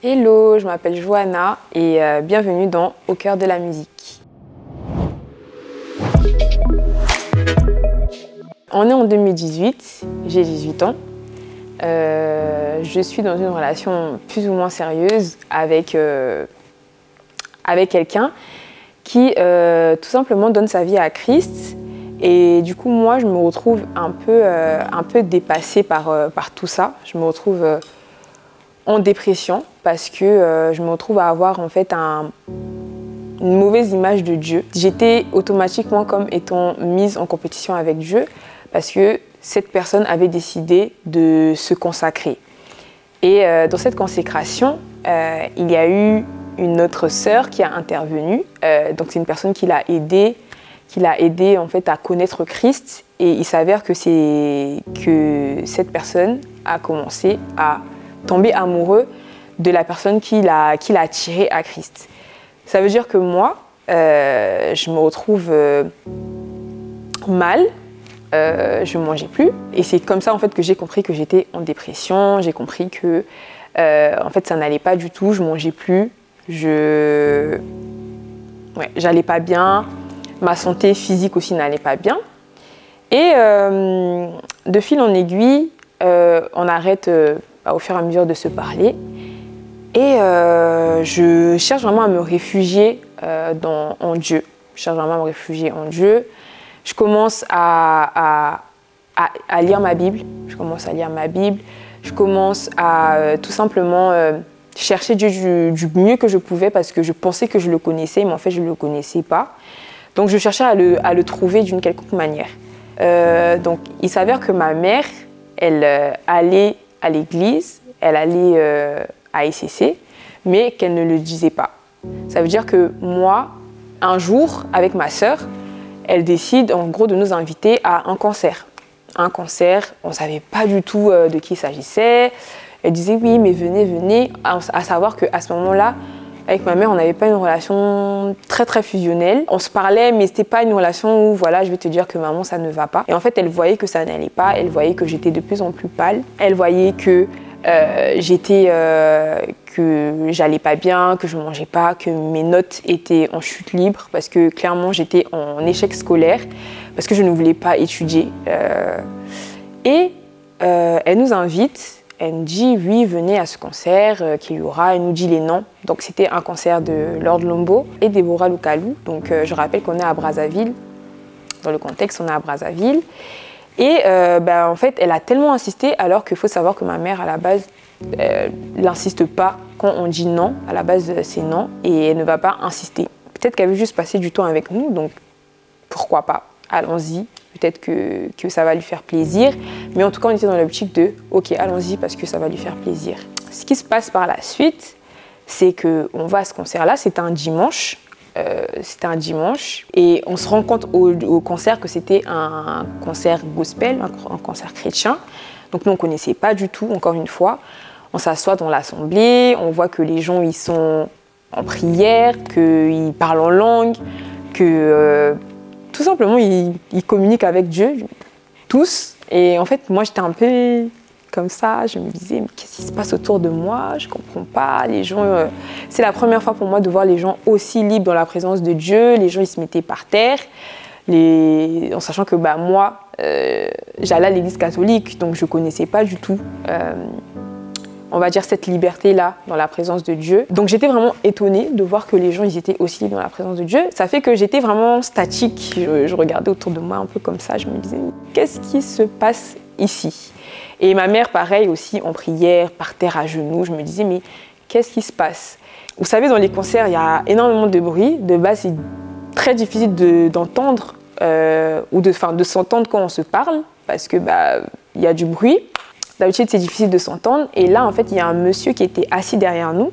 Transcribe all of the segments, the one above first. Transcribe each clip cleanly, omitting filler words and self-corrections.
Hello, je m'appelle Johanna et bienvenue dans Au cœur de la musique. On est en 2018, j'ai 18 ans. Je suis dans une relation plus ou moins sérieuse avec quelqu'un qui tout simplement donne sa vie à Christ. Et du coup, moi, je me retrouve un peu dépassée par tout ça. Je me retrouve en dépression parce que je me retrouve à avoir en fait une mauvaise image de Dieu. J'étais automatiquement comme étant mise en compétition avec Dieu parce que cette personne avait décidé de se consacrer. Et dans cette consécration, il y a eu une autre sœur qui a intervenu. Donc c'est une personne qui l'a aidé en fait à connaître Christ. Et il s'avère que cette personne a commencé à tomber amoureux de la personne qui l'a attiré à Christ. Ça veut dire que moi, je me retrouve mal, je ne mangeais plus. Et c'est comme ça en fait, que j'ai compris que j'étais en dépression, j'ai compris que en fait, ça n'allait pas du tout, je ne mangeais plus, j'allais pas bien, ma santé physique aussi n'allait pas bien. Et de fil en aiguille, on arrête au fur et à mesure de se parler. Et je cherche vraiment à me réfugier en Dieu. Je cherche vraiment à me réfugier en Dieu. Je commence à lire ma Bible. Je commence à tout simplement chercher Dieu du mieux que je pouvais parce que je pensais que je le connaissais, mais en fait, je ne le connaissais pas. Donc, je cherchais à le trouver d'une quelconque manière. Donc, il s'avère que ma mère, elle allait à l'église, elle allait à SCC, mais qu'elle ne le disait pas. Ça veut dire que moi, un jour, avec ma sœur, elle décide en gros de nous inviter à un concert. Un concert, on ne savait pas du tout de qui il s'agissait. Elle disait oui, mais venez, venez. À savoir qu'à ce moment-là, avec ma mère, on n'avait pas une relation très très fusionnelle. On se parlait, mais c'était pas une relation où voilà, je vais te dire que maman, ça ne va pas. Et en fait, elle voyait que ça n'allait pas. Elle voyait que j'étais de plus en plus pâle. Elle voyait que que j'allais pas bien, que je mangeais pas, que mes notes étaient en chute libre parce que clairement j'étais en échec scolaire parce que je ne voulais pas étudier. Elle nous invite. Elle nous dit oui, venez à ce concert qu'il y aura. Elle nous dit les noms. Donc c'était un concert de Lord Lombo et Deborah Loukalou. Donc je rappelle qu'on est à Brazzaville. Dans le contexte, on est à Brazzaville. Et en fait, elle a tellement insisté alors qu'il faut savoir que ma mère, à la base, n'insiste pas quand on dit non. À la base, c'est non et elle ne va pas insister. Peut-être qu'elle veut juste passer du temps avec nous, donc pourquoi pas, allons-y. Peut-être que ça va lui faire plaisir. Mais en tout cas, on était dans l'optique de « Ok, allons-y parce que ça va lui faire plaisir ». Ce qui se passe par la suite, c'est qu'on va à ce concert-là. C'était un dimanche. Et on se rend compte au concert que c'était un concert gospel, un concert chrétien. Donc nous, on ne connaissait pas du tout, encore une fois. On s'assoit dans l'assemblée, on voit que les gens ils sont en prière, qu'ils parlent en langue, que... tout simplement, ils communiquent avec Dieu, tous. Et en fait, moi, j'étais un peu comme ça. Je me disais, mais qu'est-ce qui se passe autour de moi? Je ne comprends pas. Les gens, c'est la première fois pour moi de voir les gens aussi libres dans la présence de Dieu. Les gens, ils se mettaient par terre. En sachant que moi, j'allais à l'église catholique, donc je ne connaissais pas du tout, on va dire, cette liberté-là dans la présence de Dieu. Donc j'étais vraiment étonnée de voir que les gens ils étaient aussi libres dans la présence de Dieu. Ça fait que j'étais vraiment statique. Je regardais autour de moi un peu comme ça. Je me disais, qu'est-ce qui se passe ici? Et ma mère, pareil aussi, en prière, par terre à genoux. Je me disais, mais qu'est-ce qui se passe? Vous savez, dans les concerts, il y a énormément de bruit. De base, c'est très difficile d'entendre ou de s'entendre quand on se parle parce que il y a du bruit. D'habitude, c'est difficile de s'entendre. Et là, en fait, il y a un monsieur qui était assis derrière nous.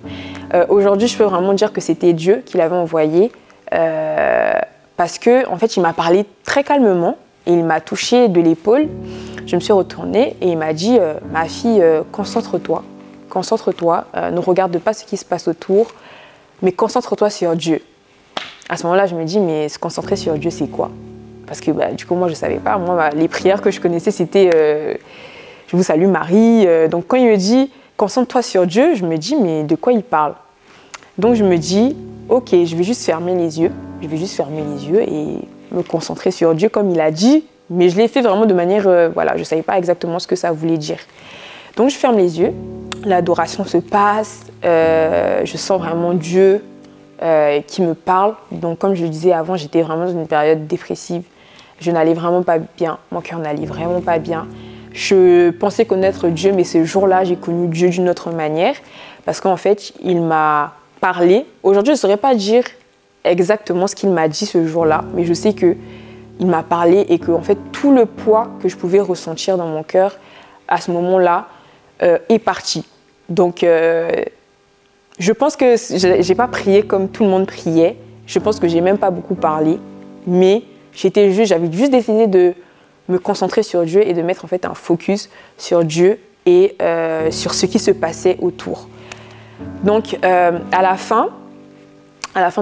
Aujourd'hui, je peux vraiment dire que c'était Dieu qui l'avait envoyé. Parce que, en fait, il m'a parlé très calmement. Et il m'a touchée de l'épaule. Je me suis retournée et il m'a dit « Ma fille, concentre-toi. Concentre-toi. Ne regarde pas ce qui se passe autour. Mais concentre-toi sur Dieu. » À ce moment-là, je me dis « Mais se concentrer sur Dieu, c'est quoi ?» Parce que, du coup, moi, je ne savais pas. Moi, les prières que je connaissais, c'était... Je vous salue Marie. Donc quand il me dit concentre-toi sur Dieu, je me dis, mais de quoi il parle? Donc je me dis, ok, je vais juste fermer les yeux. Je vais juste fermer les yeux et me concentrer sur Dieu comme il a dit. Mais je l'ai fait vraiment de manière, voilà, je ne savais pas exactement ce que ça voulait dire. Donc je ferme les yeux, l'adoration se passe, je sens vraiment Dieu qui me parle. Donc comme je le disais avant, j'étais vraiment dans une période dépressive. Je n'allais vraiment pas bien, mon cœur n'allait vraiment pas bien. Je pensais connaître Dieu, mais ce jour-là, j'ai connu Dieu d'une autre manière. Parce qu'en fait, il m'a parlé. Aujourd'hui, je ne saurais pas dire exactement ce qu'il m'a dit ce jour-là, mais je sais qu'il m'a parlé et que en fait, tout le poids que je pouvais ressentir dans mon cœur à ce moment-là est parti. Donc, je pense que je n'ai pas prié comme tout le monde priait. Je pense que je n'ai même pas beaucoup parlé, mais j'avais juste décidé de me concentrer sur Dieu et de mettre en fait un focus sur Dieu et sur ce qui se passait autour. Donc, à la fin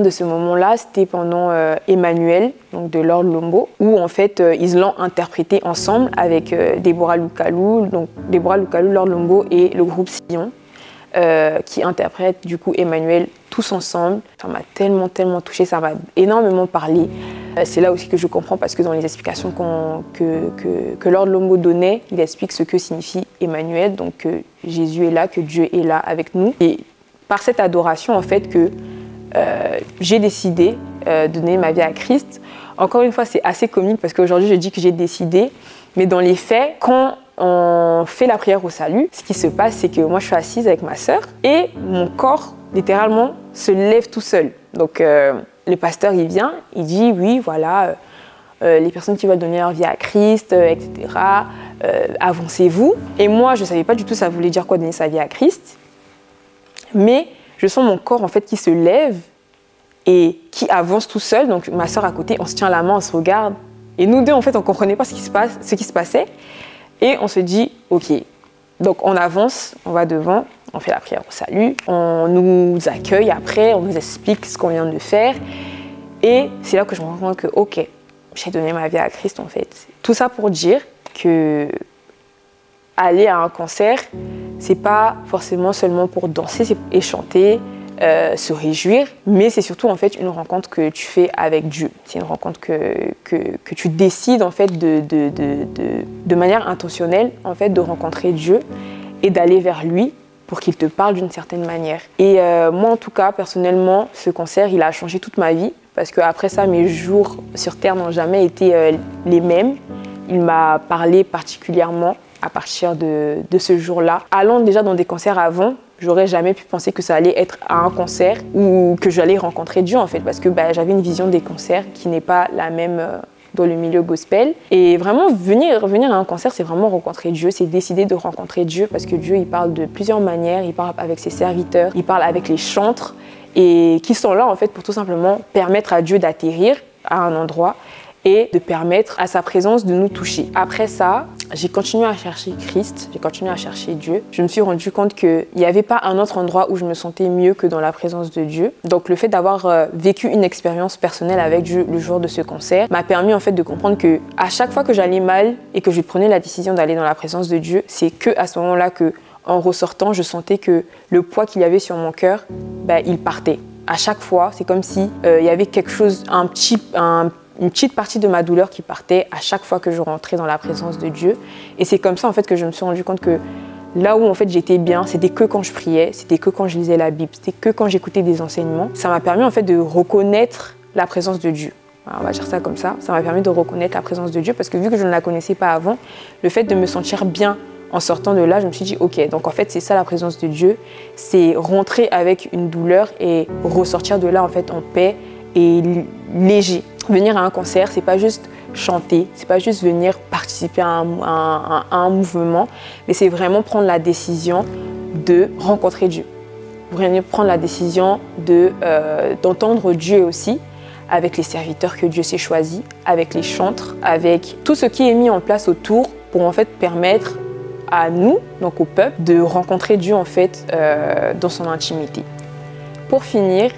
de ce moment-là, c'était pendant Emmanuel, donc de Lord Lombo, où en fait ils l'ont interprété ensemble avec Deborah Lukalu, donc Deborah Lukalu, Lord Lombo et le groupe Sion, qui interprètent du coup Emmanuel tous ensemble. Ça m'a tellement touchée, ça m'a énormément parlé. C'est là aussi que je comprends parce que dans les explications que Lord Lombo donnait, il explique ce que signifie Emmanuel, donc que Jésus est là, que Dieu est là avec nous. Et par cette adoration en fait que j'ai décidé de donner ma vie à Christ. Encore une fois, c'est assez comique parce qu'aujourd'hui, je dis que j'ai décidé, mais dans les faits, quand on fait la prière au salut, ce qui se passe, c'est que moi, je suis assise avec ma sœur et mon corps, littéralement, se lève tout seul. Donc, le pasteur, il vient, il dit, oui, voilà, les personnes qui veulent donner leur vie à Christ, etc., avancez-vous. Et moi, je ne savais pas du tout ça voulait dire quoi donner sa vie à Christ, mais je sens mon corps en fait qui se lève et qui avance tout seul. Donc ma sœur à côté, on se tient la main, on se regarde. Et nous deux, en fait, on ne comprenait pas ce qui se passait. Et on se dit, ok. Donc on avance, on va devant, on fait la prière au salut. On nous accueille après, on nous explique ce qu'on vient de faire. Et c'est là que je me rends compte que, ok, j'ai donné ma vie à Christ en fait. Tout ça pour dire que aller à un concert, c'est pas forcément seulement pour danser et chanter, se réjouir, mais c'est surtout en fait une rencontre que tu fais avec Dieu. C'est une rencontre que tu décides en fait de manière intentionnelle en fait de rencontrer Dieu et d'aller vers lui pour qu'il te parle d'une certaine manière. Et moi en tout cas personnellement, ce concert il a changé toute ma vie parce qu'après ça mes jours sur terre n'ont jamais été les mêmes. Il m'a parlé particulièrement à partir de ce jour-là. Allant déjà dans des concerts avant, j'aurais jamais pu penser que ça allait être à un concert ou que j'allais rencontrer Dieu en fait, parce que j'avais une vision des concerts qui n'est pas la même dans le milieu gospel. Et vraiment, venir à un concert, c'est vraiment rencontrer Dieu, c'est décider de rencontrer Dieu, parce que Dieu, il parle de plusieurs manières, il parle avec ses serviteurs, il parle avec les chantres, et qui sont là en fait pour tout simplement permettre à Dieu d'atterrir à un endroit et de permettre à sa présence de nous toucher. Après ça, j'ai continué à chercher Christ, j'ai continué à chercher Dieu. Je me suis rendu compte qu'il n'y avait pas un autre endroit où je me sentais mieux que dans la présence de Dieu. Donc le fait d'avoir vécu une expérience personnelle avec Dieu le jour de ce concert m'a permis en fait de comprendre que à chaque fois que j'allais mal et que je prenais la décision d'aller dans la présence de Dieu, c'est que à ce moment-là que, en ressortant, je sentais que le poids qu'il y avait sur mon cœur, il partait. À chaque fois, c'est comme si il y avait quelque chose, une petite partie de ma douleur qui partait à chaque fois que je rentrais dans la présence de Dieu. Et c'est comme ça en fait que je me suis rendu compte que là où en fait j'étais bien, c'était que quand je priais, c'était que quand je lisais la Bible, c'était que quand j'écoutais des enseignements. Ça m'a permis en fait de reconnaître la présence de Dieu. Alors, on va dire ça comme ça. Ça m'a permis de reconnaître la présence de Dieu parce que vu que je ne la connaissais pas avant, le fait de me sentir bien en sortant de là, je me suis dit ok, donc en fait c'est ça la présence de Dieu, c'est rentrer avec une douleur et ressortir de là en fait en paix et léger. Venir à un concert, c'est pas juste chanter, c'est pas juste venir participer à un mouvement, mais c'est vraiment prendre la décision de rencontrer Dieu. Vraiment prendre la décision d'entendre Dieu aussi, avec les serviteurs que Dieu s'est choisis, avec les chantres, avec tout ce qui est mis en place autour pour en fait permettre à nous, donc au peuple, de rencontrer Dieu en fait dans son intimité. Pour finir,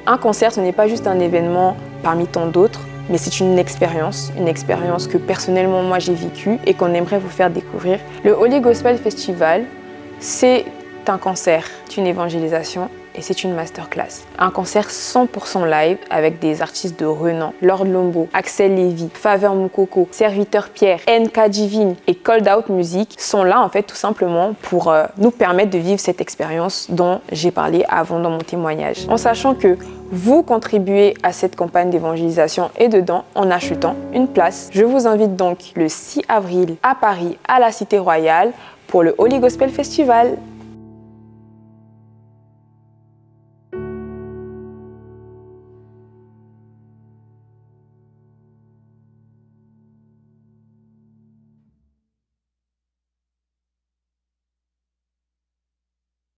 un concert, ce n'est pas juste un événement parmi tant d'autres, mais c'est une expérience que personnellement moi j'ai vécue et qu'on aimerait vous faire découvrir. Le Holy Gospel Festival, c'est un concert, c'est une évangélisation et c'est une masterclass. Un concert 100% live avec des artistes de renom. Lord Lombo, Axel Lévy, Faveur Moukoko, Serviteur Pierre, NK Divine et Cold Out Music sont là en fait tout simplement pour nous permettre de vivre cette expérience dont j'ai parlé avant dans mon témoignage. En sachant que vous contribuez à cette campagne d'évangélisation et dedans en achetant une place. Je vous invite donc le 6 avril à Paris, à la Cité Royale, pour le Holy Gospel Festival.